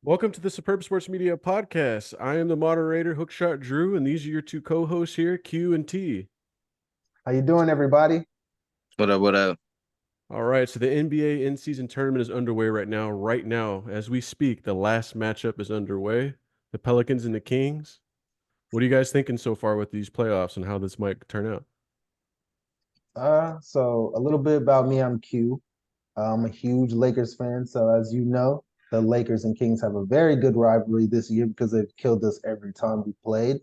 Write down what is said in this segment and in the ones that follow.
Welcome to the Superb Sports Media Podcast. I am the moderator, HookShot Drew, and these are your two co-hosts here, Q and T. How you doing, everybody? What up, what up? All right, so the NBA in-season tournament is underway right now. Right now, as we speak, the last matchup is underway. The Pelicans and the Kings. What are you guys thinking so far with these playoffs and how this might turn out? So a little bit about me. I'm Q. I'm a huge Lakers fan. So as you know, the Lakers and Kings have a very good rivalry this year because they've killed us every time we played.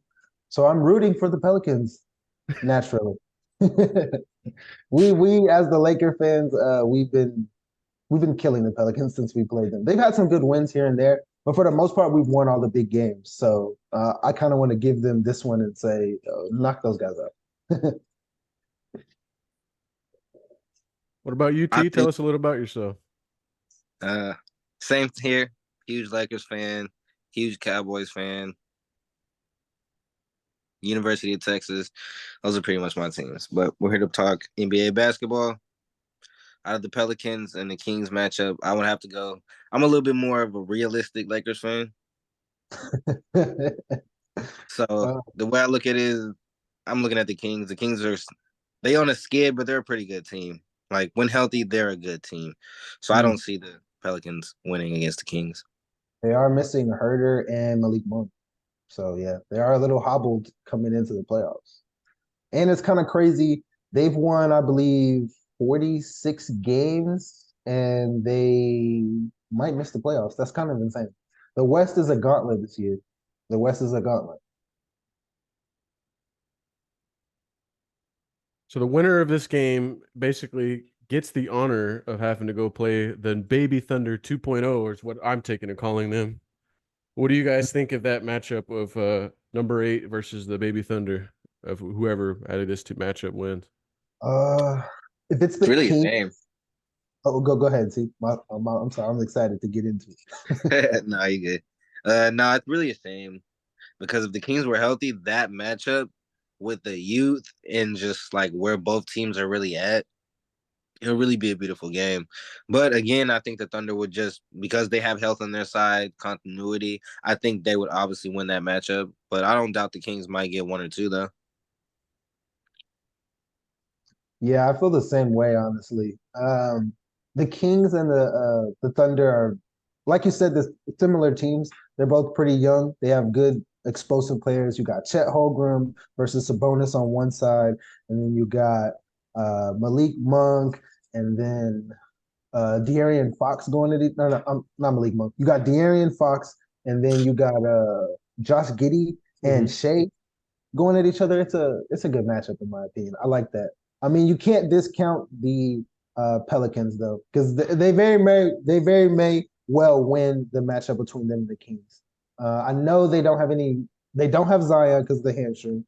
So I'm rooting for the Pelicans naturally. We as the Laker fans, we've been killing the Pelicans since we played them. They've had some good wins here and there, but for the most part, we've won all the big games. So I kind of want to give them this one and say, knock those guys out. What about you, I T? Tell think us a little about yourself. uh same here. Huge Lakers fan, huge Cowboys fan, University of Texas. Those are pretty much my teams. But we're here to talk NBA basketball. Out of the Pelicans and the Kings matchup, I would have to go. I'm a little bit more of a realistic Lakers fan. So Uh, the way I look at it is I'm looking at the Kings. The Kings are they on a skid, but they're a pretty good team. Like when healthy, they're a good team. So I mm, don't see the Pelicans winning against the Kings. they are missing Herder and Malik Monk. So yeah, they are a little hobbled coming into the playoffs. And it's kind of crazy. They've won, I believe, 46 games and they might miss the playoffs. That's kind of insane. The West is a gauntlet this year. The West is a gauntlet. So the winner of this game basically gets the honor of having to go play the Baby Thunder 2.0, is what I'm taking and calling them. What do you guys think of that matchup of number 8 versus the Baby Thunder of whoever out of this two matchup wins? Uh, if it's It's the really a King, shame. oh, go ahead. See, I'm sorry. I'm excited to get into it. No, you good. No, it's really a shame because if the Kings were healthy, that matchup with the youth and just like where both teams are really at, it'll really be a beautiful game. But again, I think the Thunder would just because they have health on their side, continuity. I think they would obviously win that matchup. But I don't doubt the Kings might get one or two though. Yeah, I feel the same way, honestly. The Kings and the Thunder are, like you said, the similar teams. They're both pretty young. They have good explosive players. You got Chet Holmgren versus Sabonis on one side, and then you got Malik Monk, and then De'Aaron Fox going to the no, no, not Malik Monk. You got De'Aaron Fox, and then you got Josh Giddey Mm-hmm. and Shea going at each other. It's a good matchup in my opinion. I like that. I mean, you can't discount the Pelicans though, because they very may well win the matchup between them and the Kings. I know they don't have Zion because of the hamstring,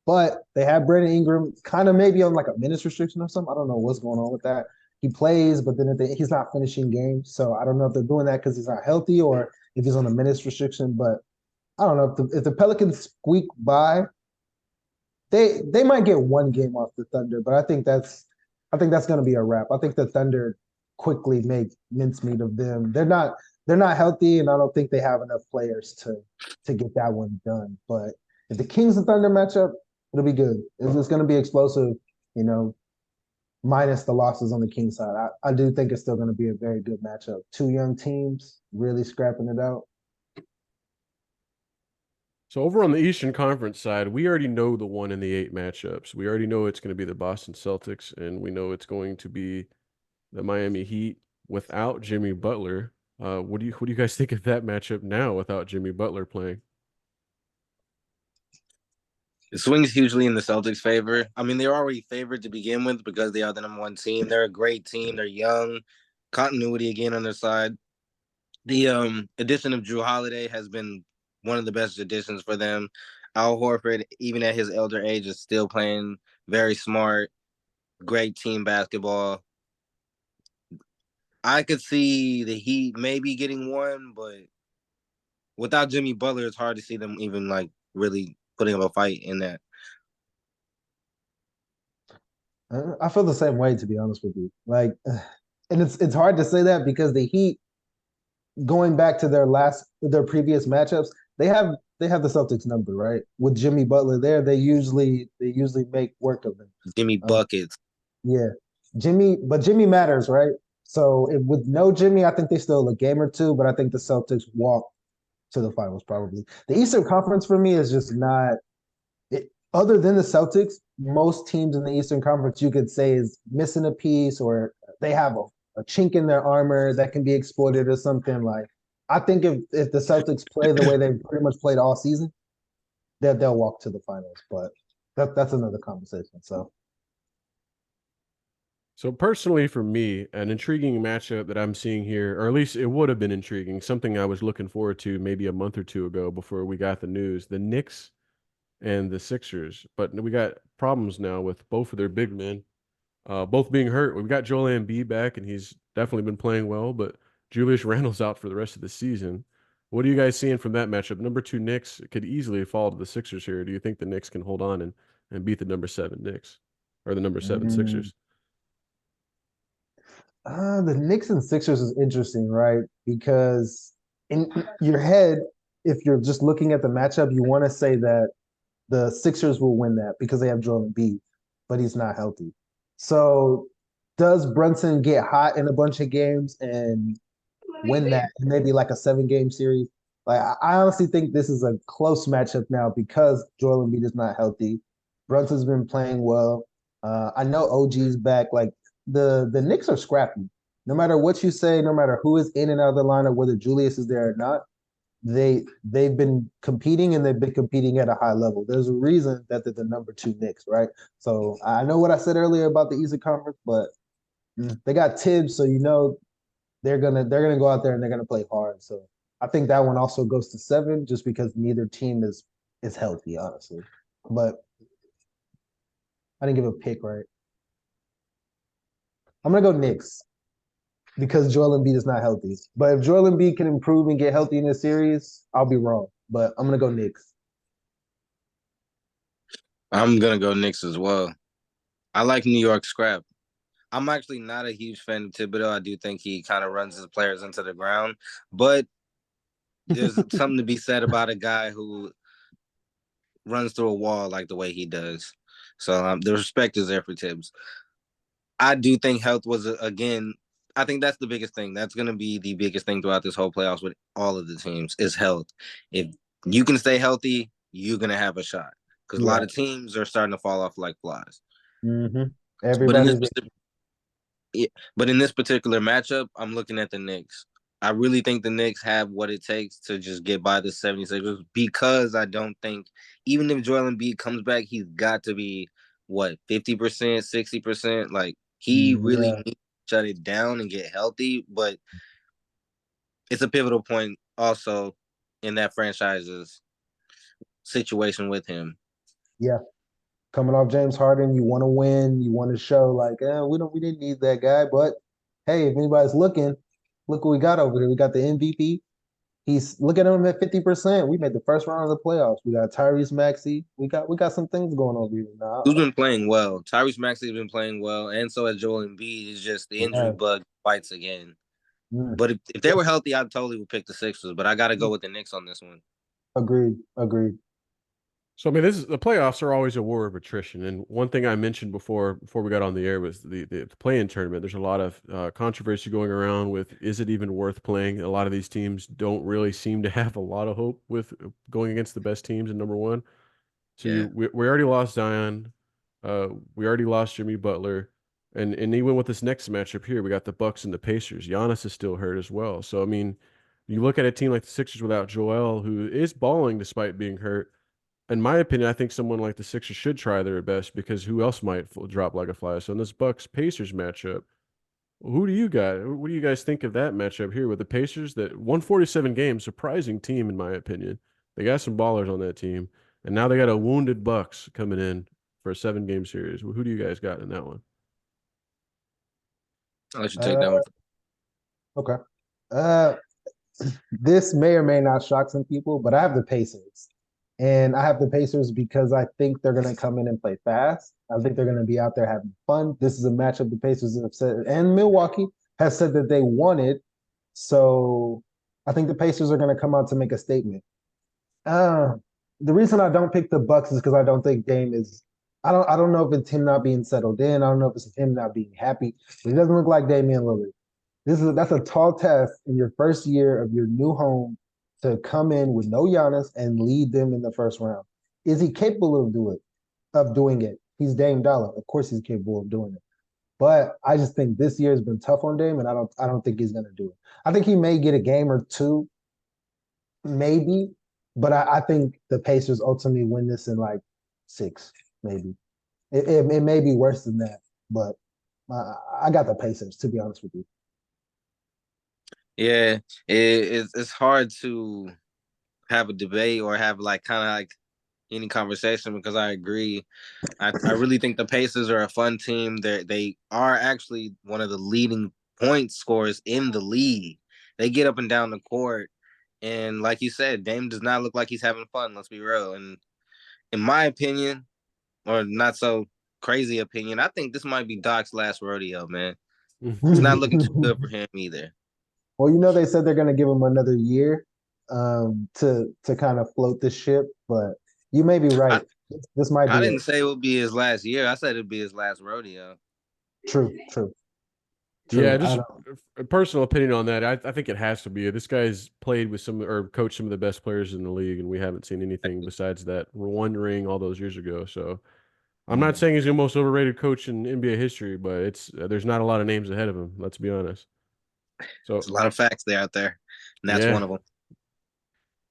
but they have Brandon Ingram kind of maybe on like a minutes restriction or something. I don't know what's going on with that. He plays, but then he's not finishing games, so I don't know if they're doing that because he's not healthy or if he's on a minutes restriction. But I don't know if the Pelicans squeak by, they might get one game off the Thunder, but I think that's going to be a wrap. I think the Thunder quickly make mincemeat of them. They're not healthy, and I don't think they have enough players to get that one done. But if the Kings and Thunder matchup, it'll be good. It's going to be explosive, you know, minus the losses on the King side. I do think it's still going to be a very good matchup. Two young teams really scrapping it out. So over on the Eastern Conference side, we already know the 1 in the 8 matchups. We already know it's going to be the Boston Celtics, and we know it's going to be the Miami Heat without Jimmy Butler. What do you guys think of that matchup now without Jimmy Butler playing? It swings hugely in the Celtics' favor. I mean, they're already favored to begin with because they are the number one team. They're a great team. They're young, continuity again on their side. The addition of Drew Holiday has been one of the best additions for them. Al Horford, even at his elder age, is still playing very smart, great team basketball. I could see the Heat maybe getting one, but without Jimmy Butler, it's hard to see them even like really putting up a fight in that. I feel the same way, to be honest with you. Like, and it's hard to say that because the Heat going back to their previous matchups, they have the Celtics number, right? With Jimmy Butler there, they usually make work of them. Jimmy Um, buckets. yeah, but Jimmy matters, right? So with no Jimmy, I think they still a game or two, but I think the Celtics walk to the finals probably. The Eastern Conference for me is just not it, other than the Celtics, most teams in the Eastern Conference you could say is missing a piece or they have a chink in their armor that can be exploited or something. Like I think if the Celtics play the way they've pretty much played all season, they'll walk to the finals. But that's another conversation. So personally, for me, an intriguing matchup that I'm seeing here, or at least it would have been intriguing, something I was looking forward to maybe a month or two ago before we got the news, the Knicks and the Sixers. But we got problems now with both of their big men, both being hurt. We've got Joel Embiid back, and he's definitely been playing well, but Julius Randle's out for the rest of the season. What are you guys seeing from that matchup? Number two Knicks could easily fall to the Sixers here. Do you think the Knicks can hold on and beat the number seven Knicks or the number seven Mm. Sixers? The Knicks and Sixers is interesting, right? Because in your head, if you're just looking at the matchup, you want to say that the Sixers will win that because they have Joel Embiid, but he's not healthy. So does Brunson get hot in a bunch of games and win that? Maybe like a 7 game series. Like I honestly think this is a close matchup now because Joel Embiid is not healthy. Brunson's been playing well. I know OG's back. Like the Knicks are scrappy. No matter what you say, no matter who is in and out of the lineup, whether Julius is there or not, they've been competing and they've been competing at a high level. There's a reason that they're the number two Knicks, right? So I know what I said earlier about the Eastern Conference, but they got Tibbs, so you know they're gonna go out there and they're gonna play hard. So I think that one also goes to 7, just because neither team is healthy, honestly. But I didn't give a pick, right? I'm gonna go Knicks because Joel Embiid is not healthy. But if Joel Embiid can improve and get healthy in this series, I'll be wrong. But I'm gonna go Knicks. I'm gonna go Knicks as well. I like New York scrap. I'm actually not a huge fan of Thibodeau. I do think he kind of runs his players into the ground, but there's something to be said about a guy who runs through a wall like the way he does. So the respect is there for Tibbs. I do think health was again. I think that's the biggest thing. That's going to be the biggest thing throughout this whole playoffs with all of the teams is health. If you can stay healthy, you're going to have a shot because a lot Yeah. of teams are starting to fall off like flies. Mm-hmm. But in this Everybody's Yeah, but in this particular matchup, I'm looking at the Knicks. I really think the Knicks have what it takes to just get by the 76ers because I don't think, even if Joel Embiid comes back, he's got to be, what, 50%, 60%? Like, he really yeah. needs to shut it down and get healthy, but it's a pivotal point also in that franchise's situation with him. Yeah. Coming off James Harden, you want to win, you want to show like, we didn't need that guy, but hey, if anybody's looking, look what we got over here. We got the MVP. He's look at him at 50%. We made the first round of the playoffs. We got Tyrese Maxey. We got some things going on here now. Who's been playing well? Tyrese Maxey's been playing well, and so has Joel Embiid. It's just the injury Yeah. bug bites again. Mm. But if they were healthy, I totally would pick the Sixers. But I got to go with the Knicks on this one. Agreed. Agreed. So I mean, this is the playoffs are always a war of attrition, and one thing I mentioned before we got on the air was the play-in tournament. There's a lot of controversy going around with is it even worth playing? A lot of these teams don't really seem to have a lot of hope with going against the best teams in number one. So Yeah. we already lost Zion, we already lost Jimmy Butler, and even with this next matchup here, we got the Bucks and the Pacers. Giannis is still hurt as well. So I mean, you look at a team like the Sixers without Joel, who is balling despite being hurt. In my opinion, I think someone like the Sixers should try their best because who else might drop like a fly? So in this Bucks Pacers matchup, who do you got? What do you guys think of that matchup here with the Pacers? That 147 games, surprising team in my opinion. They got some ballers on that team, and now they got a wounded Bucks coming in for a 7 game series. Who do you guys got in that one? I'll let you take Uh, that one. okay. Uh, this may or may not shock some people, but I have the Pacers. And I have the Pacers because I think they're going to come in and play fast. I think they're going to be out there having fun. This is a matchup the Pacers have said, and Milwaukee has said that they wanted. So I think the Pacers are going to come out to make a statement. Uh, the reason I don't pick the Bucks is because I don't think Dame is. I don't know if it's him not being settled in. I don't know if it's him not being happy. But it doesn't look like Damian Lillard. That's a tall test in your first year of your new home to come in with no Giannis and lead them in the first round. Is he capable of doing it? He's Dame Dollar. Of course, he's capable of doing it. But I just think this year has been tough on Dame, and I don't think he's going to do it. I think he may get a game or two, maybe, but I think the Pacers ultimately win this in like six, maybe. It may be worse than that, but I got the Pacers, to be honest with you. Yeah, it's hard to have a debate or have like kind of like any conversation because I agree. I really think the Pacers are a fun team. They are actually one of the leading point scorers in the league. They get up and down the court, and like you said, Dame does not look like he's having fun. Let's be real. And in my opinion, or not so crazy opinion, I think this might be Doc's last rodeo. Man, it's not looking too good for him either. Well, they said they're going to give him another year to kind of float the ship, but you may be I, right. This might I be didn't it. say it would be his last year. I said it'd be his last rodeo. True, true, Yeah, true. I just don't. a personal opinion on that. I think it has to be. This guy's played with some or coached some of the best players in the league, and we haven't seen anything besides that one ring all those years ago. So I'm not saying he's the most overrated coach in NBA history, but it's there's not a lot of names ahead of him. Let's be honest. There's So a lot of facts there out there, and that's yeah, one of them.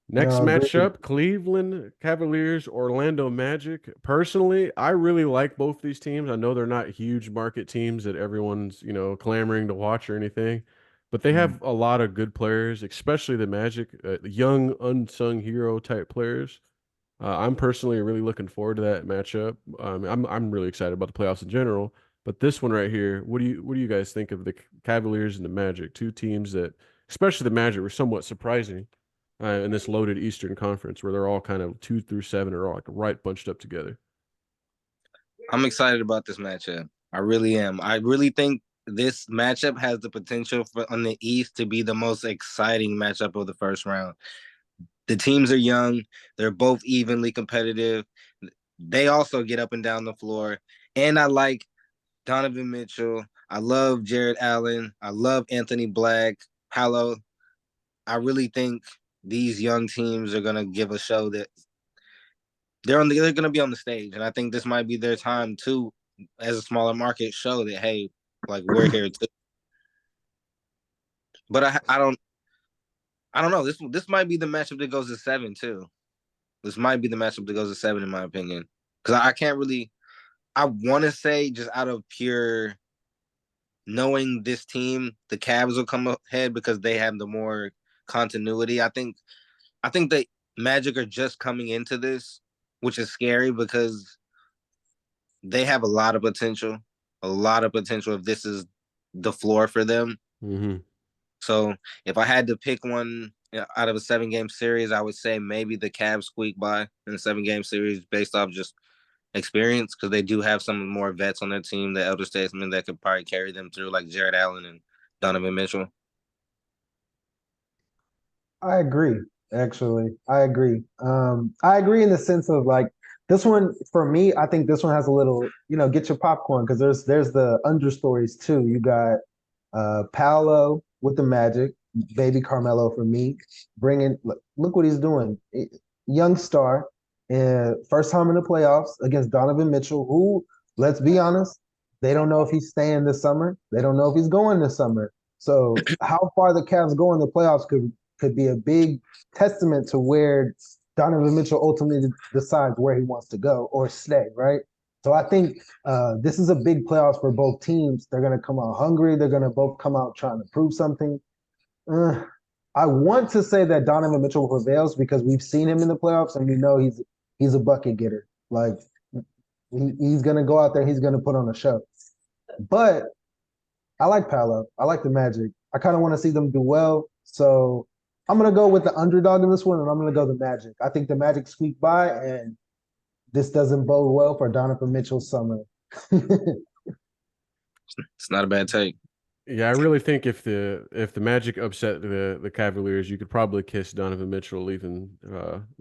next No, agreed. matchup, Cleveland Cavaliers, Orlando Magic. Personally, I really like both these teams. I know they're not huge market teams that everyone's, clamoring to watch or anything, but they have a lot of good players, especially the Magic, young unsung hero type players. I'm personally really looking forward to that matchup. I'm really excited about the playoffs in general, but this one right here, what do you guys think of the Cavaliers and the Magic? Two teams that, especially the Magic, were somewhat surprising in this loaded Eastern Conference where they're all kind of 2 through 7 are all like right bunched up together. I'm excited about this matchup. I really am. I really think this matchup has the potential for on the East to be the most exciting matchup of the first round. The teams are young. They're both evenly competitive. They also get up and down the floor. And I like Donovan Mitchell. I love Jared Allen. I love Anthony Black, Paolo. I really think these young teams are gonna give a show that they're gonna be on the stage, and I think this might be their time too, as a smaller market, show that hey, like we're here too. But I don't know. This might be the matchup that goes to 7 too. This might be the matchup that goes to 7 in my opinion, because I can't really. I want to say just out of pure knowing this team, the Cavs will come ahead because they have the more continuity. I think the Magic are just coming into this, which is scary because they have a lot of potential if this is the floor for them. Hmm. So if I had to pick one out of a 7 game series, I would say maybe the Cavs squeak by in a 7 game series based off just experience because they do have some more vets on their team, the elder statesmen that could probably carry them through, like Jared Allen and Donovan Mitchell. I agree, actually. I agree. I agree in the sense of like this one for me, I think this one has a little, get your popcorn because there's the understories too. You got Paolo with the Magic, baby Carmelo for me, bringing look what he's doing. Young star, first time in the playoffs against Donovan Mitchell, who, let's be honest, they don't know if he's staying this summer. They don't know if he's going this summer. So how far the Cavs go in the playoffs could be a big testament to where Donovan Mitchell ultimately decides where he wants to go or stay, right? So I think this is a big playoffs for both teams. They're going to come out hungry. They're going to both come out trying to prove something. Uh, I want to say that Donovan Mitchell prevails because we've seen him in the playoffs and we know he's a bucket getter. Like he's going to go out there, he's going to put on a show. But I like Paolo. I like the Magic. I kind of want to see them do well. So I'm going to go with the underdog in this one, and I'm going to go the Magic. I think the Magic squeak by, and this doesn't bode well for Donovan Mitchell's summer. It's not a bad take. Yeah, I really think if the Magic upset the Cavaliers, you could probably kiss Donovan Mitchell leaving.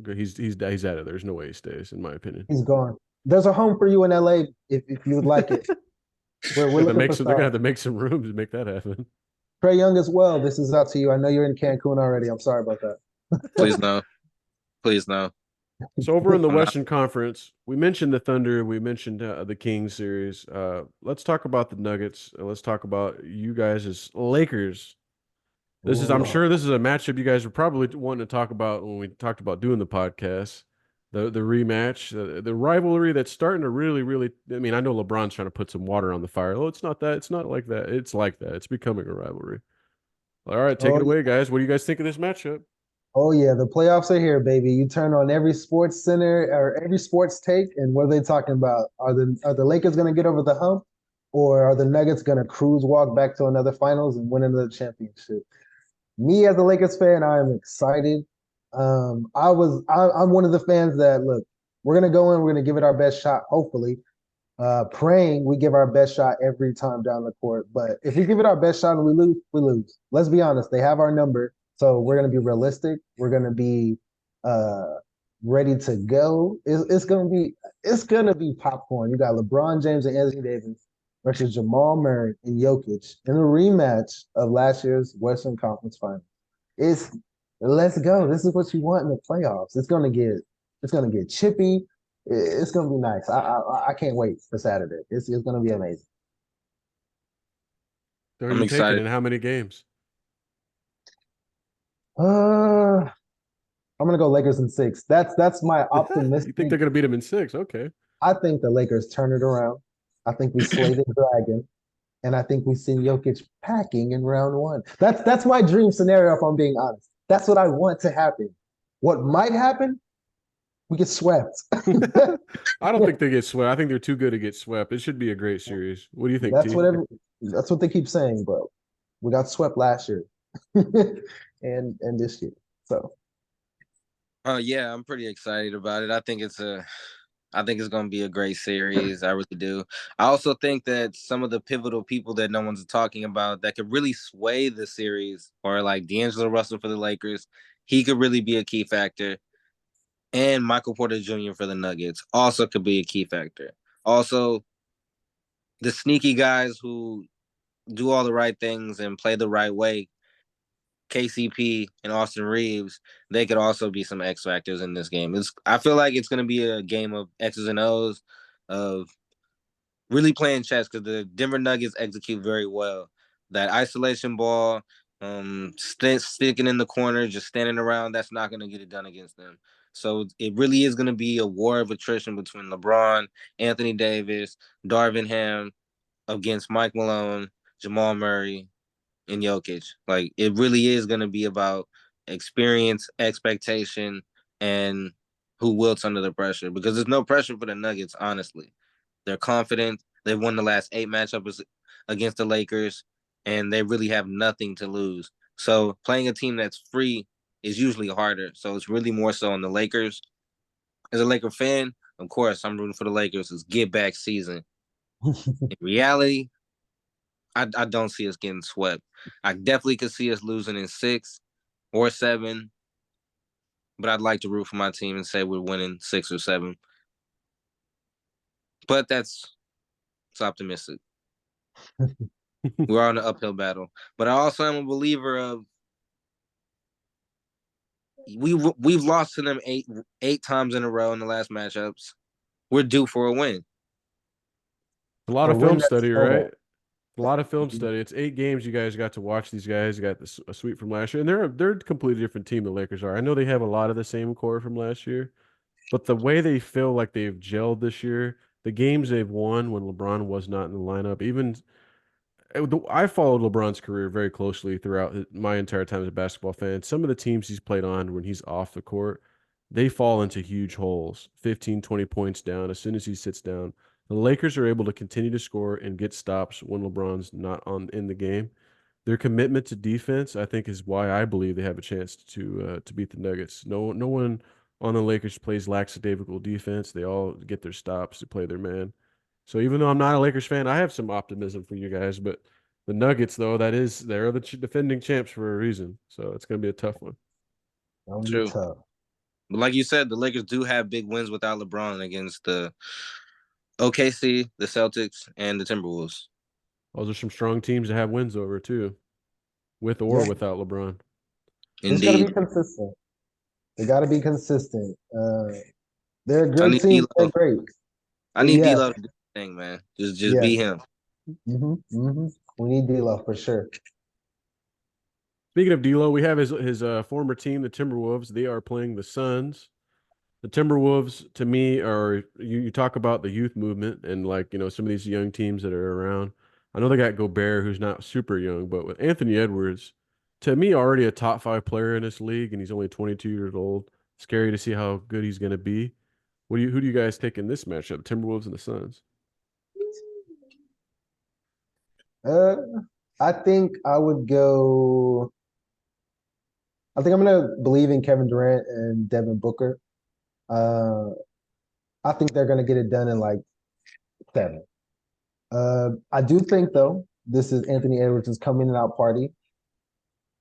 He's out of there. There's no way he stays, in my opinion. He's gone. There's a home for you in LA if you would like it. We're looking for They're gonna have stars. to make some room to make that happen. Trey Young as well. This is out to you. I know you're in Cancun already. I'm sorry about Please that. no. Please no. So over in the I'm not. Western Conference, we mentioned the Thunder, we mentioned the Kings series. Let's talk about the Nuggets, and let's talk about you guys as Lakers. I'm Ooh. sure this is a matchup you guys were probably wanting to talk about when we talked about doing the podcast. The rematch, the rivalry that's starting to really, really. I mean, I know LeBron's trying to put some water on the fire. Oh, it's not that. It's not like that. It's like that. It's becoming a rivalry. All right, take it Oh, away, guys. What do you guys think of this matchup? oh yeah, the playoffs are here, baby. You turn on every sports center or every sports take, and what are they talking about? Are the Lakers gonna get over the hump, or are the Nuggets gonna cruise walk back to another finals and win another championship? Me as a Lakers fan, I am excited. I'm one of the fans that look, we're gonna go in, we're gonna give it our best shot, hopefully. Praying we give our best shot every time down the court. But if we give it our best shot and we lose, we lose. Let's be honest, they have our number. So we're gonna be realistic. We're gonna be uh ready to go. It's gonna be popcorn. You got LeBron James and Anthony Davis versus Jamal Murray and Jokic in a rematch of last year's Western Conference Final. It's Let's go. This is what you want in the playoffs. It's gonna get chippy. It's gonna be nice. I can't wait for Saturday. It's gonna be amazing. Who are I'm you taking excited. and how many games? I'm gonna go Lakers in six. That's my You think optimistic. they're gonna beat him in six? Okay. I think the Lakers turn it around. I think we slay the dragon, and I think we send Jokic packing in round one. That's my dream scenario. If I'm being honest, that's what I want to happen. What might happen? We get swept. I don't think they get swept. I think they're too good to get swept. It should be a great series. What do you think, That's T? what every, that's what they keep saying, but we got swept last year, and this year. So Yeah, I'm pretty excited about it. I think it's going to be a great series. I really do. I also think that some of the pivotal people that no one's talking about that could really sway the series, or like D'Angelo Russell for the Lakers, he could really be a key factor. And Michael Porter Jr. for the Nuggets also could be a key factor. Also, the sneaky guys who do all the right things and play the right way, KCP and Austin Reeves, they could also be some X factors in this game. I feel like it's going to be a game of X's and O's, of really playing chess, because the Denver Nuggets execute very well. That isolation ball, sticking in the corner, just standing around, that's not going to get it done against them. So it really is going to be a war of attrition between LeBron, Anthony Davis, Darvin Ham against Mike Malone, Jamal Murray, and Jokic. Like, it really is going to be about experience, expectation, and who wilts under the pressure. Because there's no pressure for the Nuggets, honestly. They're confident. They've won the last 8 matchups against the Lakers, and they really have nothing to lose. So playing a team that's free is usually harder. So it's really more so on the Lakers. As a Laker fan, of course, I'm rooting for the Lakers. It's get back season. In reality, I don't see us getting swept. I definitely could see us losing in 6 or 7, but I'd like to root for my team and say we're winning 6 or 7. But it's optimistic. We're on an uphill battle. But I also am a believer of we've lost to them eight times in a row in the last matchups. We're due for a win. A lot a of win film that's study, right? snowball. A lot of film study. It's 8 games you guys got to watch these guys. You got this a sweep from last year, and they're a completely different team. The Lakers are. I know they have a lot of the same core from last year, but the way they feel like they've gelled this year, the games they've won when LeBron was not in the lineup, even I followed LeBron's career very closely throughout my entire time as a basketball fan. Some of the teams he's played on when he's off the court, they fall into huge holes, 15, 20 points down as soon as he sits down. The Lakers are able to continue to score and get stops when LeBron's not on in the game. Their commitment to defense, I think, is why I believe they have a chance to beat the Nuggets. No one on the Lakers plays lackadaisical defense. They all get their stops to play their man. So even though I'm not a Lakers fan, I have some optimism for you guys. But The Nuggets, though, they're the defending champs for a reason. So it's going to be a tough one. That'll be True. tough. But like you said, the Lakers do have big wins without LeBron against the OKC, the Celtics, and the Timberwolves. Those are some strong teams to have wins over, too, with or Yeah, without LeBron. they just got to Indeed. be consistent. They got to be consistent. They're a I good need team. They're D'Lo. great. I need Yes, D'Lo to do the thing, man. Just yes. be him. We need D'Lo for sure. Speaking of D'Lo, we have his former team, the Timberwolves. They are playing the Suns. The Timberwolves, to me, are you talk about the youth movement and like some of these young teams that are around. I know they got Gobert, who's not super young, but with Anthony Edwards, to me, already a top 5 player in this league, and he's only 22 years old. Scary to see how good he's going to be. Who do you guys take in this matchup? Timberwolves and the Suns. Uh, I think I would go. I think I'm gonna believe in Kevin Durant and Devin Booker. Uh, I think they're gonna get it done in like 7. I do think though this is Anthony Edwards' coming out party.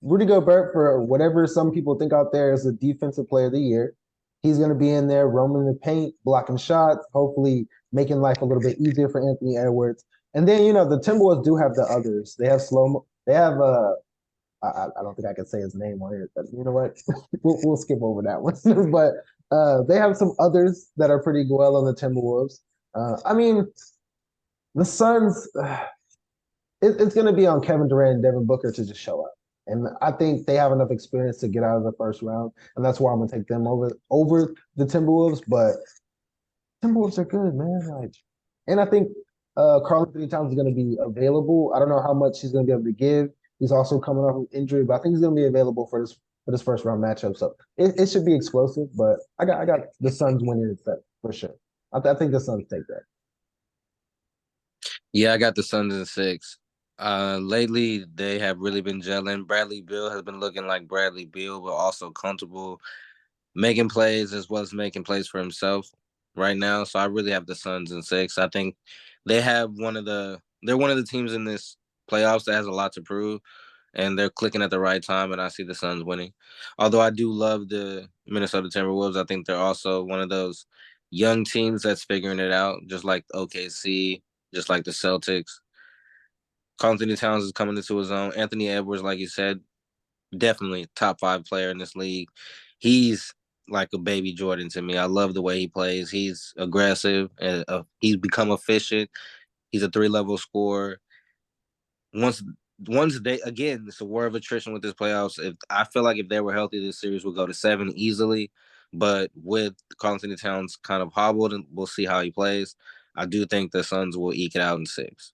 Rudy Gobert, for whatever some people think out there, is a defensive player of the year. He's going to be in there roaming the paint, blocking shots, hopefully making life a little bit easier for Anthony Edwards. And then the Timberwolves do have the others. They have slow. They have I don't think I can say his name on here, but you know what? We'll skip over that one. But they have some others that are pretty well on the Timberwolves. I mean, the Suns. It's going to be on Kevin Durant and Devin Booker to just show up. And I think they have enough experience to get out of the first round, and that's why I'm gonna take them over the Timberwolves. But Timberwolves are good, man. Like, and I think Karl Anthony Towns is gonna be available. I don't know how much he's gonna be able to give. He's also coming off of injury, but I think he's gonna be available for this first round matchup. So it should be explosive. But I got the Suns winning it for sure. I think the Suns take that. Yeah, I got the Suns in 6. Lately they have really been gelling. Bradley Beal has been looking like Bradley Beal, but also comfortable making plays as well as making plays for himself right now. So I really have the Suns in 6. I think they're one of the teams in this playoffs that has a lot to prove, and they're clicking at the right time, and I see the Suns winning. Although I do love the Minnesota Timberwolves, I think they're also one of those young teams that's figuring it out, just like OKC, just like the Celtics. Karl Anthony Towns is coming into his own. Anthony Edwards, like you said, definitely top 5 player in this league. He's like a baby Jordan to me. I love the way he plays. He's aggressive and he's become efficient. He's a 3-level scorer. Once once they again, it's a war of attrition with this playoffs. If I feel like if they were healthy, this series would go to 7 easily. But with Karl Anthony Towns kind of hobbled, and we'll see how he plays. I do think the Suns will eke it out in 6.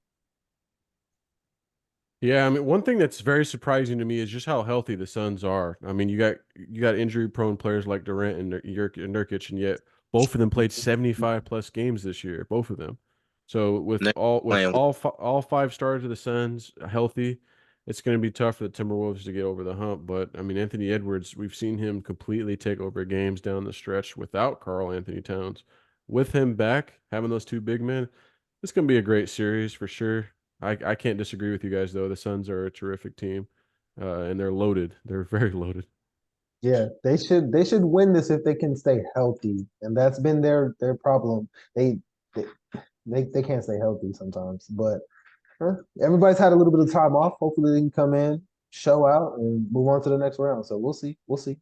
Yeah, I mean, one thing that's very surprising to me is just how healthy the Suns are. I mean, you got injury-prone players like Durant and Nurkic, and yet both of them played 75 plus games this year, both of them. So with They're all with playing. all 5 stars of the Suns healthy, it's going to be tough for the Timberwolves to get over the hump. But I mean, Anthony Edwards, we've seen him completely take over games down the stretch without Karl Anthony Towns. With him back, having those 2 big men, it's going to be a great series for sure. I can't disagree with you guys though. The Suns are a terrific team, and they're loaded. They're very loaded. Yeah, they should win this if they can stay healthy, and that's been their problem. They they can't stay healthy sometimes, but everybody's had a little bit of time off. Hopefully, they can come in, show out, and move on to the next round. So we'll see. We'll see.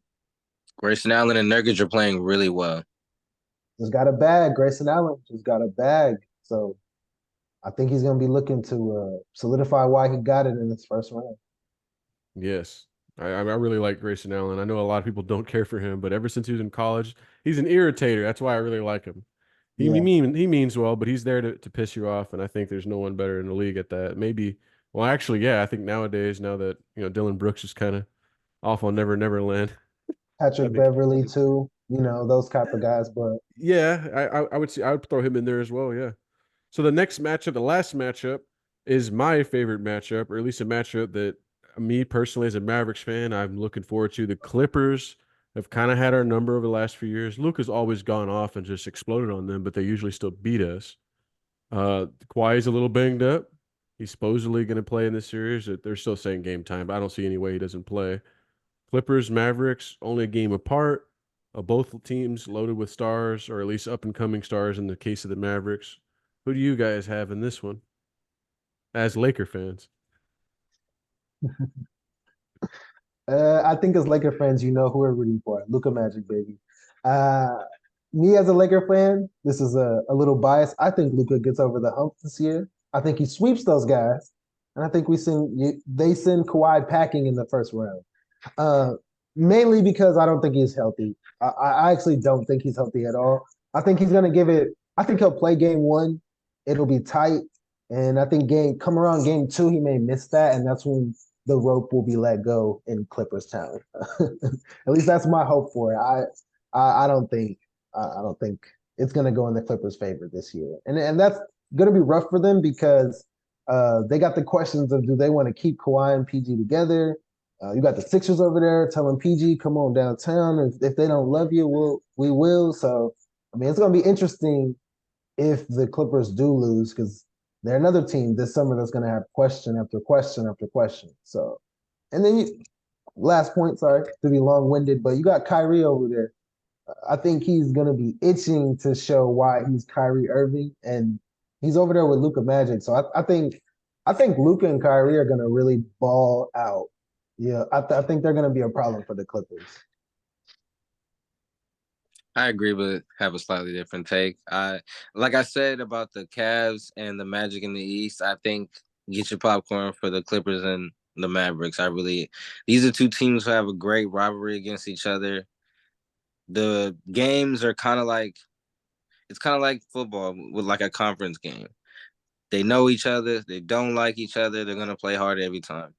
Grayson Allen and Nurkic are playing really well. Just got a bag. Grayson Allen just got a bag. So I think he's going to be looking to solidify why he got it in this first round. Yes, I really like Grayson Allen. I know a lot of people don't care for him, but ever since he was in college, he's an irritator. That's why I really like him. Yeah, He means well, but he's there to piss you off, and I think there's no one better in the league at that. Maybe, well, actually, yeah, I think nowadays, now that Dylan Brooks is kind of off on Never Never Land, I Patrick think Beverly too. Those type of guys. But yeah, I would throw him in there as well. Yeah. So the next matchup, the last matchup, is my favorite matchup, or at least a matchup that me personally, as a Mavericks fan, I'm looking forward to. The Clippers have kind of had our number over the last few years. Luke has always gone off and just exploded on them, but they usually still beat us. Kawhi's a little banged up. He's supposedly going to play in this series. They're still saying game time, but I don't see any way he doesn't play. Clippers, Mavericks, only a game apart. Both teams loaded with stars, or at least up and coming stars in the case of the Mavericks. Who do you guys have in this one as Laker fans? I think as Laker fans, you know who we're rooting for. Luka Magic, baby. Uh, Me as a Laker fan, this is a little biased. I think Luka gets over the hump this year. I think he sweeps those guys, and I think they send Kawhi packing in the first round. Uh, Mainly because I don't think he's healthy. I actually don't think he's healthy at all. I think he's gonna give it. I think he'll play game one. It'll be tight, and I think come around game two, he may miss that, and that's when the rope will be let go in Clippers town. At least that's my hope for it. I don't think I don't think it's gonna go in the Clippers' favor this year, and that's gonna be rough for them because they got the questions of do they want to keep Kawhi and PG together. You got the Sixers over there telling PG, come on downtown. If they don't love you, we will. So, I mean, it's going to be interesting if the Clippers do lose because they're another team this summer that's going to have question after question after question. So, and then last point, sorry to be long winded, but you got Kyrie over there. I think he's going to be itching to show why he's Kyrie Irving, and he's over there with Luka Magic. So I think Luka and Kyrie are going to really ball out. Yeah, I think they're going to be a problem for the Clippers. I agree, but have a slightly different take. Like I said about the Cavs and the Magic in the East, I think get your popcorn for the Clippers and the Mavericks. These are two teams who have a great rivalry against each other. The games are it's kind of like football with like a conference game. They know each other. They don't like each other. They're gonna play hard every time.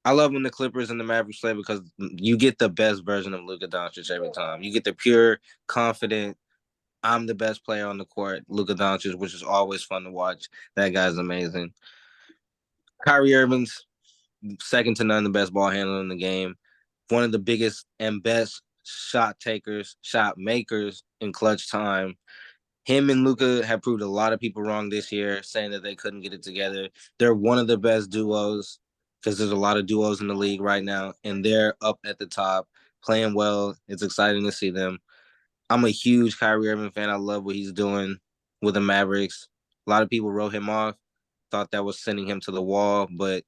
I love when the Clippers and the Mavericks play because you get the best version of Luka Doncic every time. You get the pure, confident, I'm the best player on the court, Luka Doncic, which is always fun to watch. That guy's amazing. Kyrie Irving's second to none, the best ball handler in the game. One of the biggest and best shot takers, shot makers in clutch time. Him and Luka have proved a lot of people wrong this year, saying that they couldn't get it together. They're one of the best duos because there's a lot of duos in the league right now, and they're up at the top, playing well. It's exciting to see them. I'm a huge Kyrie Irving fan. I love what he's doing with the Mavericks. A lot of people wrote him off, thought that was sending him to the wall, but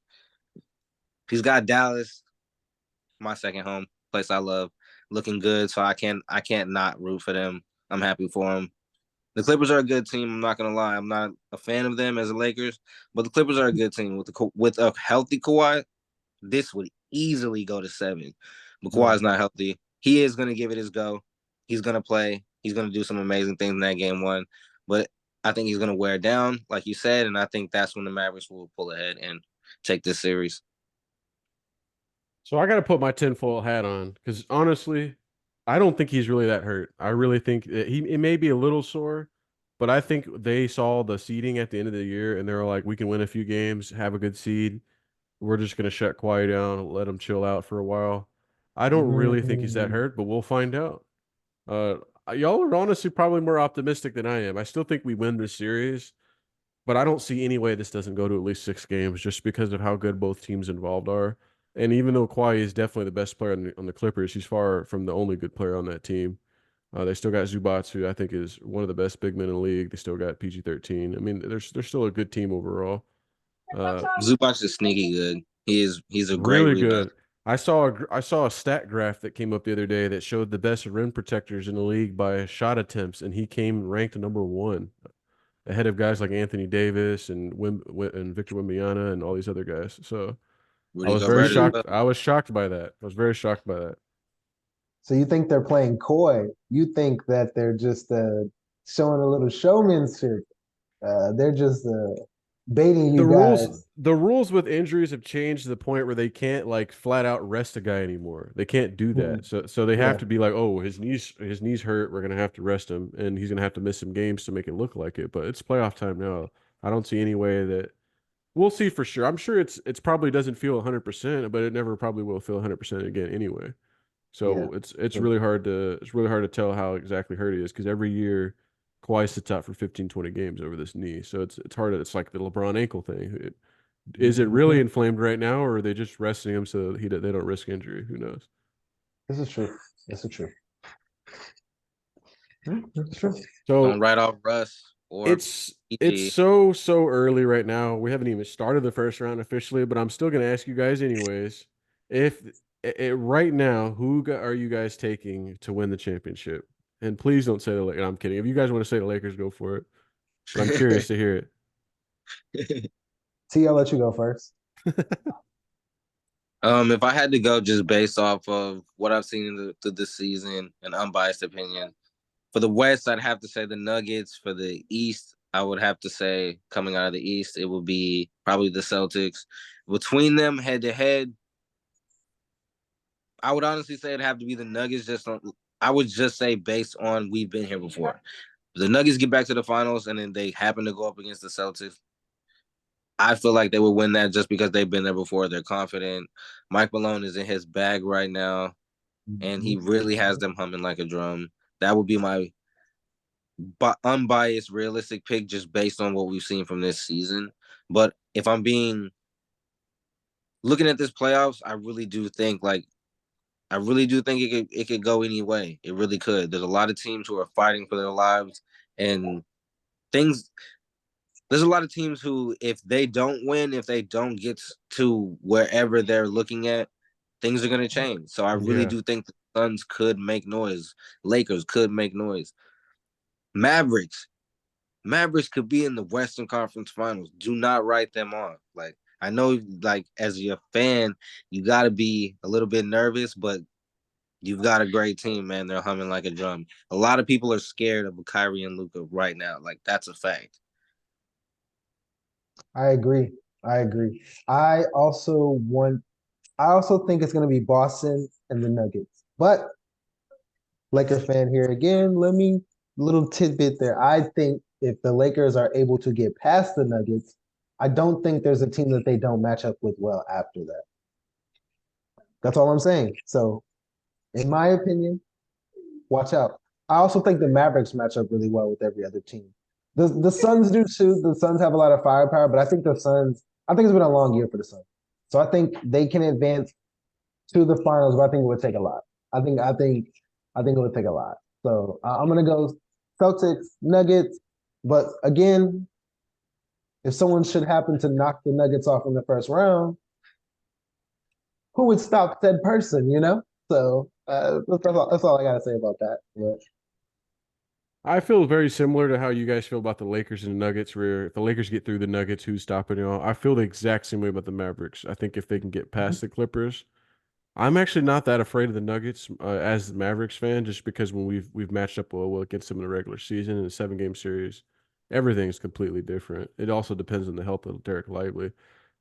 he's got Dallas, my second home, place I love, looking good. So I can't not root for them. I'm happy for them. The Clippers are a good team. I'm not gonna lie. I'm not a fan of them as the Lakers, but the Clippers are a good team with a healthy Kawhi. This would easily go to 7. But Mm. Kawhi's not healthy. He is gonna give it his go. He's gonna play. He's gonna do some amazing things in that game one. But I think he's gonna wear down, like you said, and I think that's when the Mavericks will pull ahead and take this series. So I got to put my tinfoil hat on because honestly, I don't think he's really that hurt. I really think that it may be a little sore, but I think they saw the seeding at the end of the year and they were like, we can win a few games, have a good seed. We're just gonna shut Kawhi down, let him chill out for a while. I don't really think he's that Mm. hurt, but we'll find out. Uh, y'all are honestly probably more optimistic than I am. I still think we win this series, but I don't see any way this doesn't go to at least 6 games just because of how good both teams involved are. And even though Kawhi is definitely the best player on the Clippers, he's far from the only good player on that team. They still got Zubats, who I think is one of the best big men in the league. They still got PG-13. I mean, they're still a good team overall. Zubac is sneaky good. He's a great Really rebounder. good. I saw a stat graph that came up the other day that showed the best rim protectors in the league by shot attempts, and he came ranked number one, ahead of guys like Anthony Davis and and Victor Wembanyama and all these other guys. So I Rudy was very Gobert as You shocked. well. I was shocked by that. I was very shocked by that. so you think they're playing coy? You think that they're just showing a little showmanship? They're just baiting you guys. The rules with injuries have changed to the point where they can't like flat out rest a guy anymore. They can't do Hmm. that. So they have Yeah, to be like, oh, his knees hurt. We're gonna have to rest him, and he's gonna have to miss some games to make it look like it. But it's playoff time now. I don't see any way that we'll see for sure. I'm sure it's probably doesn't feel 100%, but it never probably will feel 100% again anyway. yeah. So it's really hard to tell how exactly hurt he is because every year Kawhi sits out for 15, 20 games over this knee. So it's hard. It's like the LeBron ankle thing. Is it really Mhm. inflamed right now, or are they just resting him so they don't risk injury? Who knows? This is true. This is true. This is true. Don't So write off Russ or it's PG. so early right now. We haven't even started the first round officially, but I'm still gonna ask you guys anyways. If right now, are you guys taking to win the championship? And please don't say the Lakers. I'm kidding. If you guys want to say the Lakers, go for it. But I'm curious to hear T, I'll let you go first. it. If I had to go just based off of what I've seen through this season, an unbiased opinion, for the West, I'd have to say the Nuggets. For the East, I would have to say coming out of the East, it would be probably the Celtics. Between them, head to head, I would honestly say it'd have to be the Nuggets. I would just say based on we've been here before. If the Nuggets get back to the finals and then they happen to go up against the Celtics, I feel like they would win that just because they've been there before. They're confident. Mike Malone is in his bag right now, and he Mhm. really has them humming like a drum. That would be my unbiased, realistic pick just based on what we've seen from this season. But if I'm being looking at this playoffs, I really do think it could go any way. It really could. There's a lot of teams who are fighting for their lives and things. There's a lot of teams who, if they don't win, if they don't get to wherever they're looking at, things are going to change. So I really Yeah. do think the Suns could make noise. Lakers could make noise. Mavericks. Mavericks could be in the Western Conference Finals. Do not write them off. Like I know, like as your fan, you got to be a little bit nervous, but you've got a great team, man. They're humming like a drum. A lot of people are scared of Kyrie and Luka right now. Like that's a fact. I agree. I agree. I also want. I also think it's going to be Boston and the Nuggets. But Lakers fan here again. Let me little tidbit there. I think if the Lakers are able to get past the Nuggets, I don't think there's a team that they don't match up with well after that. That's all I'm saying. So, in my opinion, watch out. I also think the Mavericks match up really well with every other team. The Suns do too. The Suns have a lot of firepower, but I think the Suns. I think it's been a long year for the Suns, so I think they can advance to the finals. But I think it would take a lot. I think it would take a lot. So I'm gonna go Celtics, Nuggets. But again, if someone should happen to knock the Nuggets off in the first round, who would stop said person? So that's all I gotta say about that. But I feel very similar to how you guys feel about the Lakers and the Nuggets, where if the Lakers get through the Nuggets, who's stopping you all? I feel the exact same way about the Mavericks. I think if they can get past the Clippers, I'm actually not that afraid of the Nuggets as the Mavericks fan, just because when we've matched up well against them in the regular season in a 7 game series, everything's completely different. It also depends on the health of Derek Lively.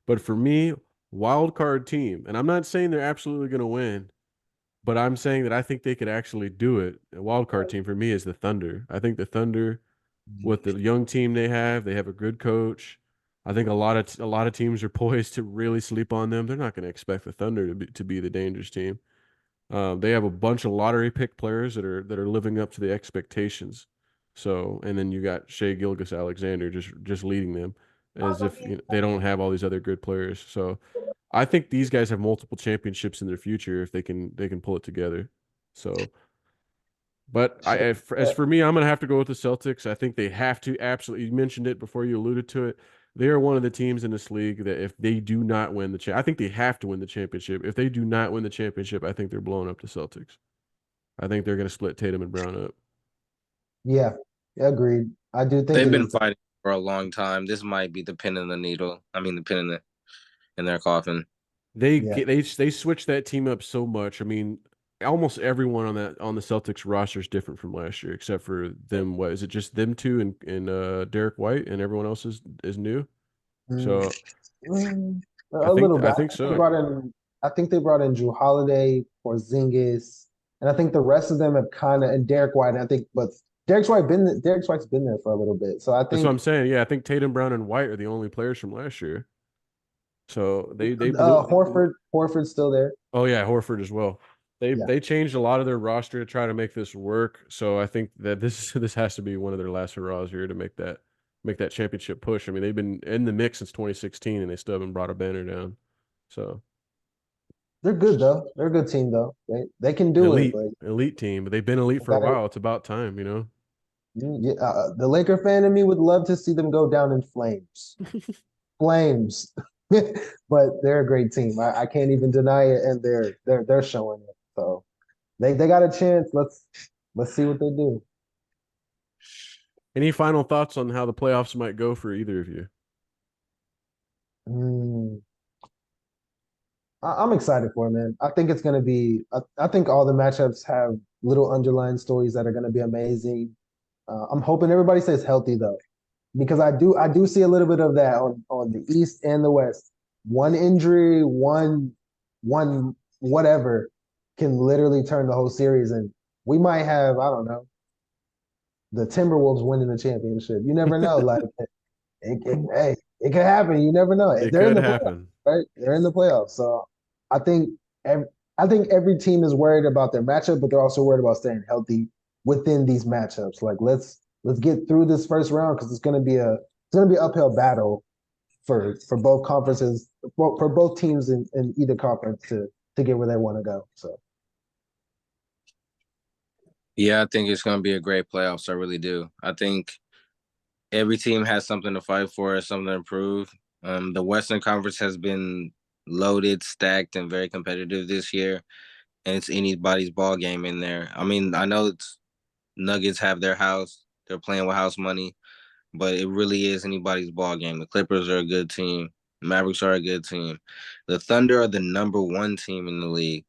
But for me, wild card team, and I'm not saying they're absolutely going to win, but I'm saying that I think they could actually do it. A wild card team for me is the Thunder. I think the Thunder, with the young team they have a good coach. I think a lot of teams are poised to really sleep on them. They're not going to expect the Thunder to be the dangerous team. They have a bunch of lottery pick players that are living up to the expectations. So, and then you got Shea Gilgeous-Alexander just leading them as if they don't have all these other good players. So, I think these guys have multiple championships in their future if they can pull it together. So, but as for me, I'm gonna have to go with the Celtics. I think they have to absolutely. You mentioned it before you alluded to it. They are one of the teams in this league that if they do not win I think they have to win the championship. If they do not win the championship, I think they're blowing up the Celtics. I think they're gonna split Tatum and Brown up. yeah, agreed. I do think They've it been is. fighting for a long time. This might be the pin in the needle. I mean, the pin in their coffin. Yeah. They switched that team up so much. I mean, almost everyone on the Celtics roster is different from last year, except for them. What is it? Just them two and Derek White, and everyone else is new. Mm, So mm, I a think little I bit. think They so. brought in. I think they brought in Drew Holiday, Porzingis, and I think the rest of them have kind of and Derek White. I think, but Derek White's been there for a little bit. So I That's what think I'm saying. Yeah, I think Tatum, Brown, and White are the only players from last year. So they blew. Horford's still there. Oh yeah, Horford as well. They Yeah. they changed a lot of their roster to try to make this work. So I think that this this has to be one of their last hurrahs here to make make that championship push. I mean, they've been in the mix since 2016, and they still haven't brought a banner down. So They're good though. They're a good team though. They can do it. elite, Like elite team, but they've been elite they for a got it. while. It's about time, you know. Yeah, the Laker fan in me would love to see them go down in flames. Flames. But they're a great team. I can't even deny it, and they're showing it. So they got a chance. Let's see what they do. Any final thoughts on how the playoffs might go for either of you? Mm, I'm excited for it, man. I think it's gonna be. I think all the matchups have little underlying stories that are gonna be amazing. I'm hoping everybody stays healthy though, because I do see a little bit of that on the East and the West. One injury, one whatever can literally turn the whole series, and we might have, I don't know, the Timberwolves winning the championship. You never know. Like hey, it could happen. You never know. It They're in could the playoffs, happen. right? They're in the playoffs. So I think every, I think every team is worried about their matchup, but they're also worried about staying healthy within these matchups. Like let's get through this first round because it's gonna be an uphill battle for both conferences, for both teams in either conference to get where they want to go. So Yeah, I think it's going to be a great playoffs. I really do. I think every team has something to fight for, something to improve. The Western Conference has been loaded, stacked, and very competitive this year, and it's anybody's ball game in there. I mean, I know it's Nuggets have their house; they're playing with house money, but it really is anybody's ball game. The Clippers are a good team. Mavericks are a good team. The Thunder are the number one team in the league.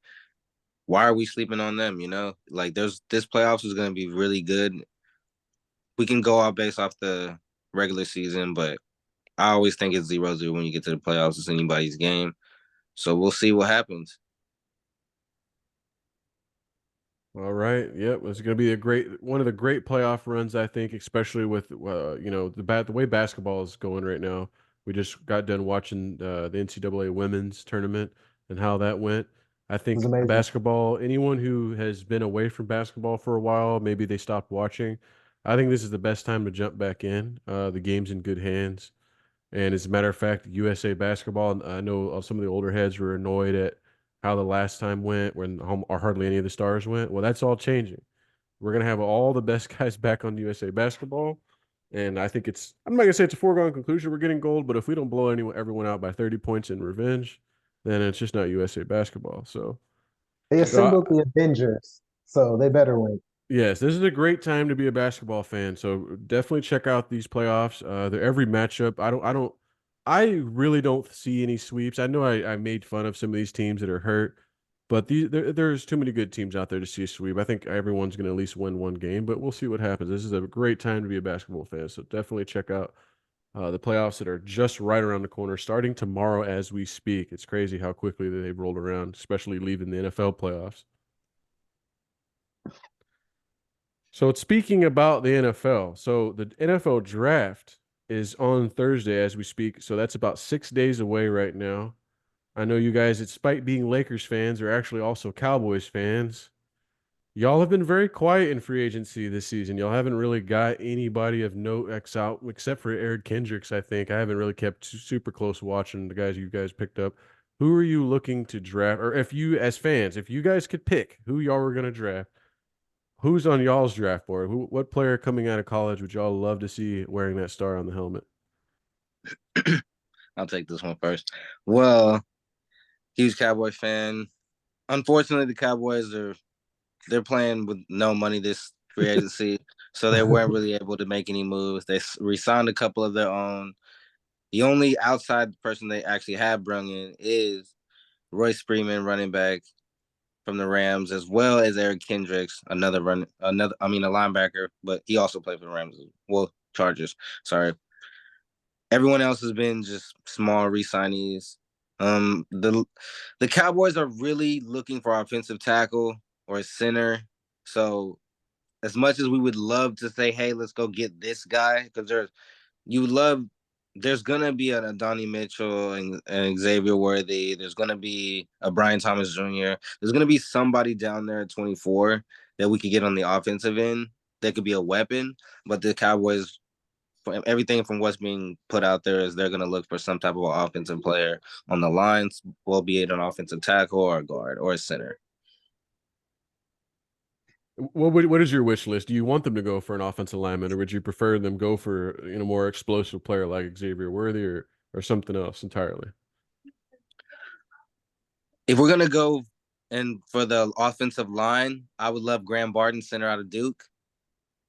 Why are we sleeping on them? You know, like there's this playoffs is going to be really good. We can go out based off the regular season, but I always think it's 0-0 when you get to the playoffs. It's anybody's game. So we'll see what happens. All right. Yep. It's going to be a great one of the great playoff runs, I think, especially with the way basketball is going right now. We just got done watching the NCAA women's tournament and how that went. I it was think amazing. basketball, anyone who has been away from basketball for a while, maybe they stopped watching. I think this is the best time to jump back in. The game's in good hands. And as a matter of fact, USA basketball, and I know some of the older heads were annoyed at how the last time went when or hardly any of the stars went. Well, that's all changing. We're gonna have all the best guys back on USA basketball, and I think I'm not gonna say it's a foregone conclusion we're getting gold, but if we don't blow everyone out by 30 points in revenge, then it's just not USA basketball. So, They so I, assembled the Avengers, so they better win. yes, this is a great time to be a basketball fan. So definitely check out these playoffs. They're every matchup. I really don't see any sweeps. I know I made fun of some of these teams that are hurt, but there's too many good teams out there to see a sweep. I think everyone's going to at least win one game, but we'll see what happens. This is a great time to be a basketball fan. So definitely check out the playoffs that are just right around the corner, starting tomorrow as we speak. It's crazy how quickly they've rolled around, especially leaving the NFL playoffs. So it's speaking about the NFL. So the NFL draft is on Thursday as we speak. So that's about 6 days away right now. I know you guys, despite being Lakers fans, are actually also Cowboys fans. Y'all have been very quiet in free agency this season. Y'all haven't really got anybody of note X out except for Eric Kendricks, I think. I haven't really kept super close watching the guys you guys picked up. Who are you looking to draft? Or if you, as fans, if you guys could pick who y'all were going to draft, who's on y'all's draft board? What player coming out of college would y'all love to see wearing that star on the helmet? I'll take this one first. Well, huge Cowboy fan. Unfortunately, the Cowboys they're playing with no money this free agency, so they weren't really able to make any moves. They re-signed a couple of their own. The only outside person they actually have brought in is Royce Freeman, running back from the Rams, as well as Eric Kendricks, a linebacker, but he also played for the Rams. Well, Chargers. Sorry. Everyone else has been just small re-signees. The Cowboys are really looking for offensive tackle or a center. So as much as we would love to say, hey, let's go get this guy, because there's gonna be an Adonai Mitchell and Xavier Worthy. There's gonna be a Brian Thomas Jr. There's gonna be somebody down there at 24 that we could get on the offensive end that could be a weapon. But the Cowboys, everything from what's being put out there is they're going to look for some type of offensive player on the lines, will be it an offensive tackle or a guard or a center. What is your wish list? Do you want them to go for an offensive lineman, or would you prefer them go for more explosive player like Xavier Worthy or something else entirely? If we're gonna go and for the offensive line, I would love Graham Barton, center out of Duke.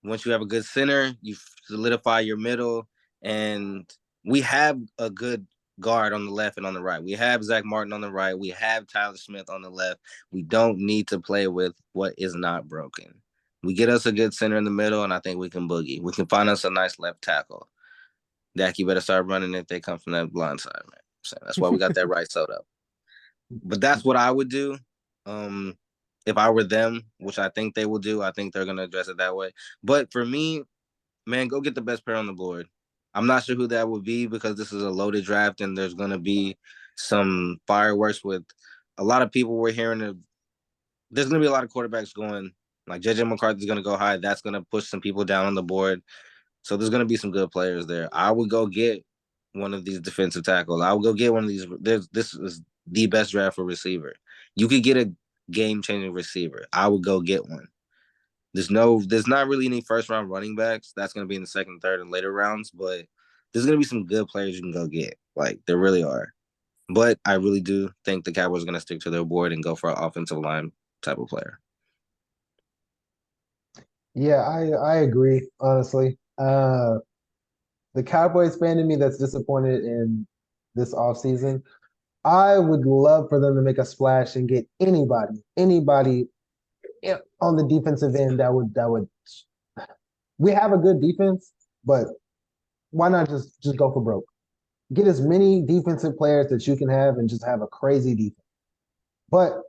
Once you have a good center, you solidify your middle, and we have a good guard on the left and on the right. We have Zach Martin on the right. We have Tyler Smith on the left. We don't need to play with what is not broken. We get us a good center in the middle, and I think we can boogie. We can find us a nice left tackle. Dak, you better start running if they come from that blind side, man. So that's why we got that right side up. But that's what I would do. If I were them, which I think they will do, I think they're gonna address it that way. But for me, man, go get the best player on the board. I'm not sure who that would be because this is a loaded draft and there's gonna be some fireworks with a lot of people we're hearing of. There's gonna be a lot of quarterbacks going like JJ McCarthy's gonna go high. That's gonna push some people down on the board. So there's gonna be some good players there. I would go get one of these defensive tackles. I would go get one of these. This is the best draft for receiver. You could get a game-changing receiver. I would go get one. There's not really any first-round running backs. That's going to be in the second, third, and later rounds. But there's going to be some good players you can go get. Like there really are. But I really do think the Cowboys are going to stick to their board and go for an offensive line type of player. Yeah, I agree, honestly. The Cowboys fan in me that's disappointed in this offseason, I would love for them to make a splash and get anybody on the defensive end that would. We have a good defense, but why not just go for broke? Get as many defensive players that you can have and just have a crazy defense. But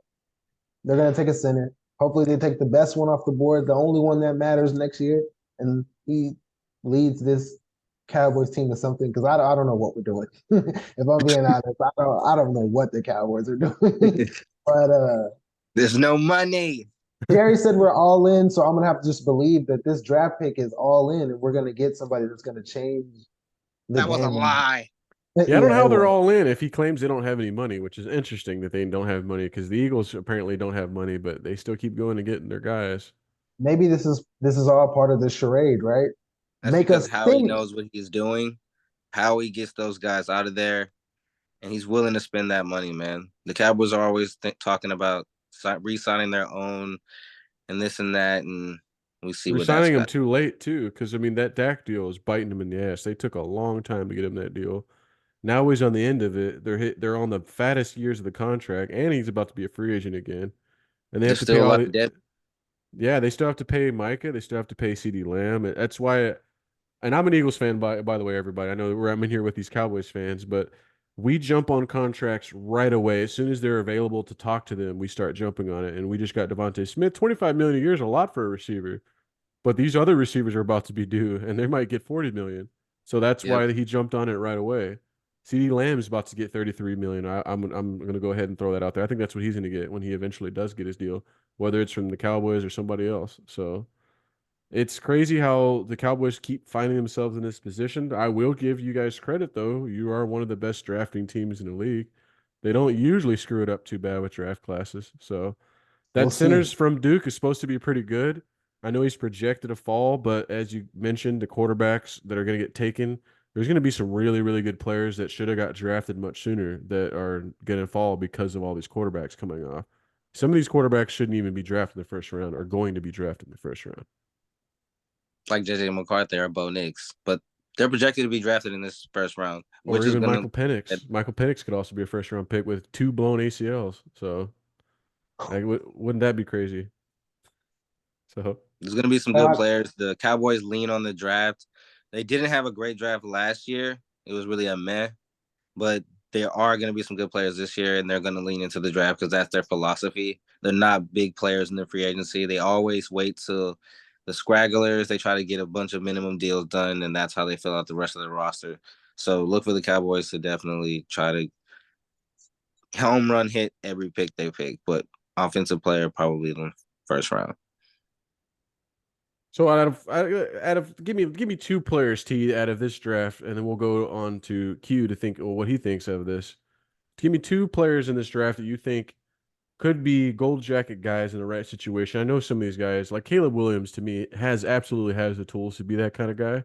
they're gonna take a center. Hopefully, they take the best one off the board, the only one that matters next year, and he leads this Cowboys team to something. Because I don't know what we're doing. If I'm being honest, I don't know what the Cowboys are doing. But there's no money. Jerry said we're all in, so I'm gonna have to just believe that this draft pick is all in, and we're gonna get somebody that's gonna change the that game. was a lie. Yeah, I don't know how they're all in if he claims they don't have any money, which is interesting that they don't have money because the Eagles apparently don't have money, but they still keep going and getting their guys. Maybe this is all part of the charade, right? That's Make because us Howie think. knows what he's doing. Howie gets those guys out of there, and he's willing to spend that money, man. The Cowboys are always talking about re-signing their own and this and that, and we see what that's Resigning him got. too late too, because I mean that Dak deal is biting him in the ass. They took a long time to get him that deal. Now he's on the end of it. They're on the fattest years of the contract, and he's about to be a free agent again. And they have There's to pay still a all lot the of debt. yeah, they still have to pay Micah. They still have to pay CD Lamb. That's why. And I'm an Eagles fan, by the way, everybody. I know I'm in here with these Cowboys fans, but we jump on contracts right away. As soon as they're available to talk to them, we start jumping on it. And we just got Devontae Smith. 25 million a year is a lot for a receiver. But these other receivers are about to be due, and they might get 40 million. So that's Yep. why he jumped on it right away. CD Lamb is about to get 33 million. I'm going to go ahead and throw that out there. I think that's what he's going to get when he eventually does get his deal, whether it's from the Cowboys or somebody else. So it's crazy how the Cowboys keep finding themselves in this position. I will give you guys credit, though. You are one of the best drafting teams in the league. They don't usually screw it up too bad with draft classes. So We'll that see. center's from Duke is supposed to be pretty good. I know he's projected to fall, but as you mentioned, the quarterbacks that are going to get taken, there's going to be some really, really good players that should have got drafted much sooner that are going to fall because of all these quarterbacks coming off. Some of these quarterbacks shouldn't even be drafted in the first round, or going to be drafted in the first round. Like JJ McCarthy or Bo Nix, but they're projected to be drafted in this first round, Or which is even going Michael Penix. Michael Penix could also be a first round pick with 2 blown ACLs. So, like, wouldn't that be crazy? So there's going to be some good players. The Cowboys lean on the draft. They didn't have a great draft last year. It was really a meh, but there are going to be some good players this year, and they're going to lean into the draft because that's their philosophy. They're not big players in the free agency. They always wait till the scragglers. They try to get a bunch of minimum deals done, and that's how they fill out the rest of the roster. So look for the Cowboys to definitely try to home run hit every pick they pick, but offensive player probably in the first round. So give me two players, T, out of this draft, and then we'll go on to Q to think what he thinks of this. Give me two players in this draft that you think could be gold jacket guys in the right situation. I know some of these guys, like Caleb Williams, to me, absolutely has the tools to be that kind of guy,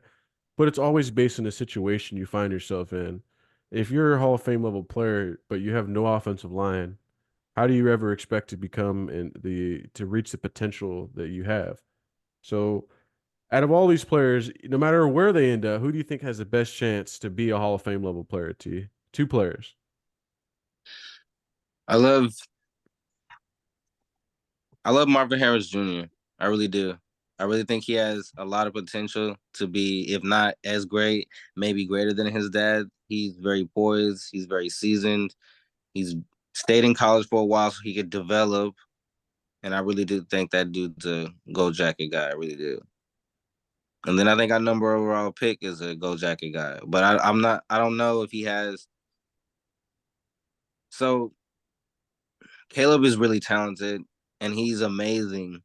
but it's always based on the situation you find yourself in. If you're a Hall of Fame level player, but you have no offensive line, how do you ever expect to become in the to reach the potential that you have? So, out of all these players, no matter where they end up, who do you think has the best chance to be a Hall of Fame level player? T, two players. I love I love Marvin Harris Jr. I really do. I really think he has a lot of potential to be, if not as great, maybe greater than his dad. He's very poised. He's very seasoned. He's stayed in college for a while so he could develop. And I really do think that dude's a gold jacket guy. I really do. And then I think our number overall pick is a gold jacket guy. But I'm not. I don't know if he has. So Caleb is really talented and he's amazing.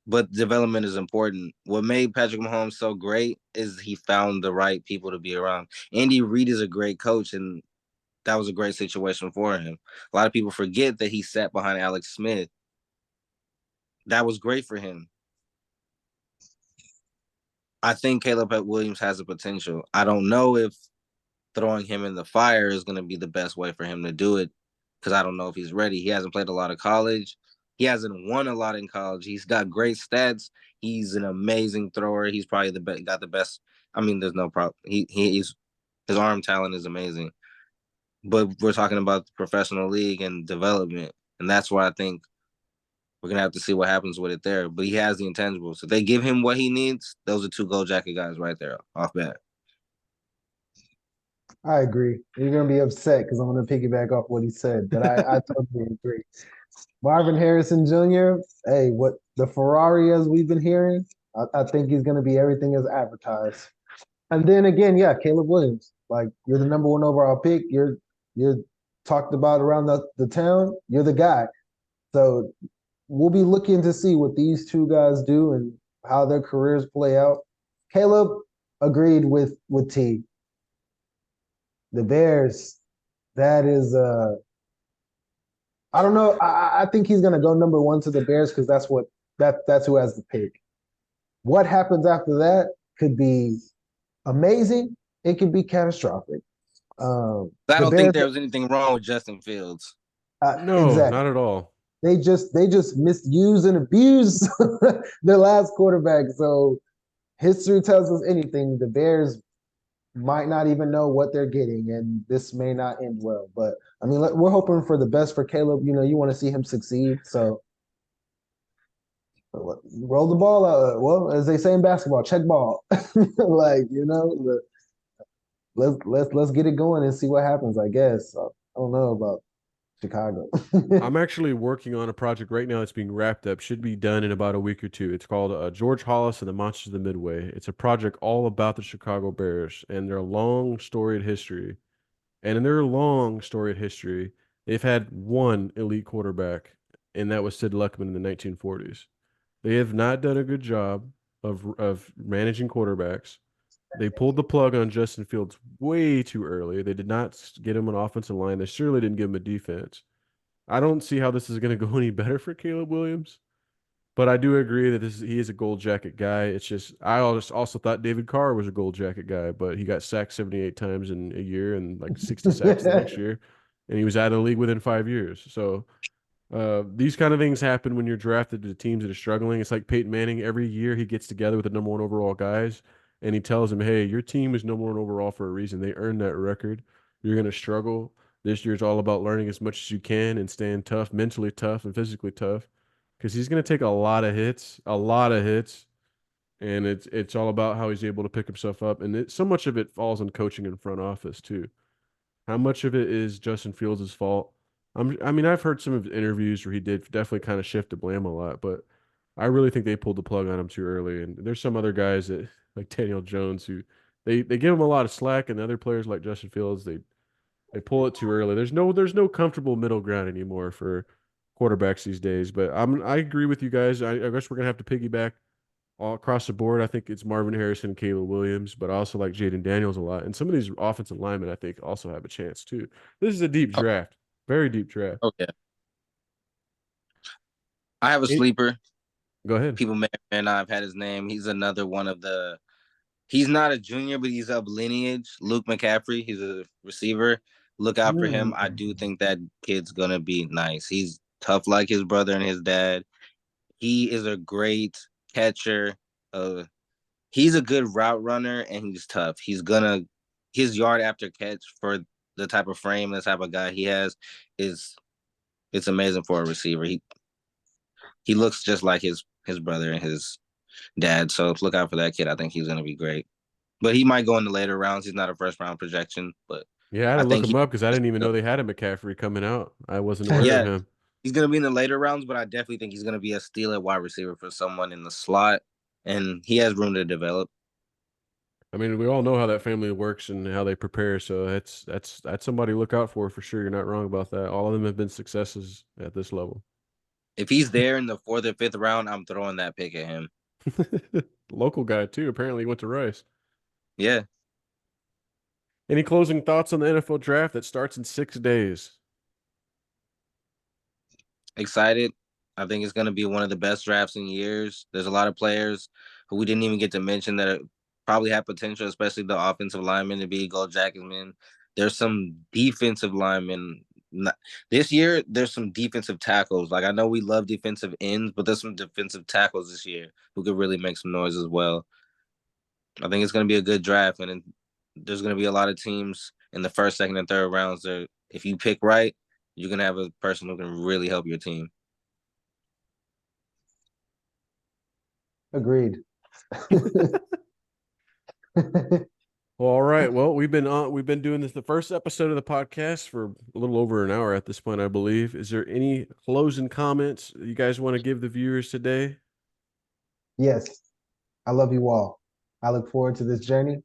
But development is important. What made Patrick Mahomes so great is he found the right people to be around. Andy Reid is a great coach, and that was a great situation for him. A lot of people forget that he sat behind Alex Smith. That was great for him. I think Caleb Williams has the potential. I don't know if throwing him in the fire is going to be the best way for him to do it because I don't know if he's ready. He hasn't played a lot of college. He hasn't won a lot in college. He's got great stats. He's an amazing thrower. He's probably the best. Got the best. I mean, there's no problem. He's his arm talent is amazing. But we're talking about the professional league and development, and that's why I think we're gonna have to see what happens with it there. But he has the intangibles. If they give him what he needs, those are two gold jacket guys right there off bat. I agree. You're gonna be upset because I'm gonna piggyback off what he said, but I totally agree. Marvin Harrison Jr. Hey, what the Ferrari as we've been hearing, I think he's gonna be everything as advertised. And then again, yeah, Caleb Williams. Like you're the number one overall pick. You're talked about around the town. You're the guy. So we'll be looking to see what these two guys do and how their careers play out. Caleb agreed with T. The Bears, that is I don't know. I think he's gonna go number one to the Bears because that's who has the pick. What happens after that could be amazing. It could be catastrophic. I The don't think Bears, there was anything wrong with Justin Fields. No, exactly. not at all. They just misuse and abuse their last quarterback. So history tells us anything. The Bears might not even know what they're getting, and this may not end well. But I mean, we're hoping for the best for Caleb. You know, you want to see him succeed. So roll the ball. Well, as they say in basketball, check ball. Like let's get it going and see what happens. I guess I don't know about Chicago. I'm actually working on a project right now that's being wrapped up. Should be done in about a week or two. It's called George Hollis and the Monsters of the Midway. It's a project all about the Chicago Bears and their long storied history. And in their long storied history, they've had one elite quarterback, and that was Sid Luckman in the 1940s. They have not done a good job of managing quarterbacks. They pulled the plug on Justin Fields way too early. They did not get him an offensive line. They surely didn't give him a defense. I don't see how this is going to go any better for Caleb Williams, but I do agree that he is a gold jacket guy. It's just I also thought David Carr was a gold jacket guy, but he got sacked 78 times in a year and like 60 sacks the next year, and he was out of the league within 5 years. So these kind of things happen when you're drafted to teams that are struggling. It's like Peyton Manning. Every year he gets together with the number one overall guys, and he tells them, "Hey, your team is number one overall for a reason. They earned that record. You're going to struggle. This year's all about learning as much as you can and staying tough, mentally tough and physically tough, because he's going to take a lot of hits, and it's all about how he's able to pick himself up. And so much of it falls on coaching and front office too. How much of it is Justin Fields' fault? I mean, I've heard some of his interviews where he did definitely kind of shift the blame a lot, but I really think they pulled the plug on him too early. And there's some other guys that like Daniel Jones who they give him a lot of slack, and other players like Justin Fields they pull it too early. There's no comfortable middle ground anymore for quarterbacks these days. But I agree with you guys. I guess we're gonna have to piggyback all across the board. I think it's Marvin Harrison and Caleb Williams, but I also like Jaden Daniels a lot. And some of these offensive linemen, I think, also have a chance too. This is a deep Oh, draft, very deep draft. okay. I have a It, sleeper. go ahead. People may or may not have had his name. He's another one of the. He's not a junior, but he's of lineage. Luke McCaffrey. He's a receiver. Look out for him. I do think that kid's gonna be nice. He's tough like his brother and his dad. He is a great catcher. He's a good route runner and he's tough. His yard after catch for the type of frame, the type of guy he has is it's amazing for a receiver. He looks just like his brother and his dad. So look out for that kid. I think he's gonna be great. But he might go in the later rounds. He's not a first round projection, but Yeah, I had I to look think him up because I didn't even know they had a McCaffrey coming out. I wasn't aware of yeah, him. he's gonna be in the later rounds, but I definitely think he's gonna be a steal at wide receiver for someone in the slot, and he has room to develop. I mean, we all know how that family works and how they prepare. So that's somebody to look out for sure. You're not wrong about that. All of them have been successes at this level. If he's there in the fourth or fifth round, I'm throwing that pick at him. Local guy too. Apparently, he went to Rice. Yeah, Any closing thoughts on the NFL draft that starts in 6 days? excited. I think it's going to be one of the best drafts in years. There's a lot of players who we didn't even get to mention that probably have potential, especially the offensive linemen to be Gold Jackman. There's some defensive linemen. This year, there's some defensive tackles. Like I know we love defensive ends, but there's some defensive tackles this year who could really make some noise as well. I think it's going to be a good draft, and there's going to be a lot of teams in the first, second, and third rounds. That if you pick right, you're going to have a person who can really help your team. Agreed. Well, all right. Well, we've been doing this the first episode of the podcast for a little over an hour at this point, I believe. Is there any closing comments you guys want to give the viewers today? Yes, I love you all. I look forward to this journey,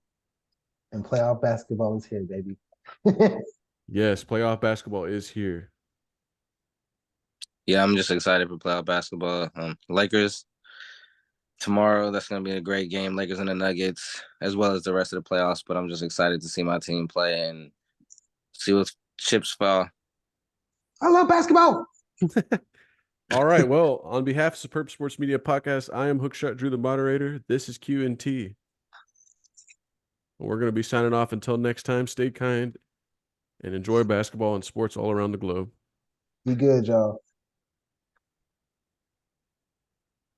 and playoff basketball is here, baby. Yes, playoff basketball is here. Yeah, I'm just excited for playoff basketball. Lakers tomorrow. That's going to be a great game. Lakers and the Nuggets, as well as the rest of the playoffs. But I'm just excited to see my team play and see what chips fall. I love basketball. All right. Well, on behalf of Superb Sports Media Podcast, I am HookShot Drew, the moderator. This is Q&T. We're going to be signing off until next time. Stay kind and enjoy basketball and sports all around the globe. Be good, y'all.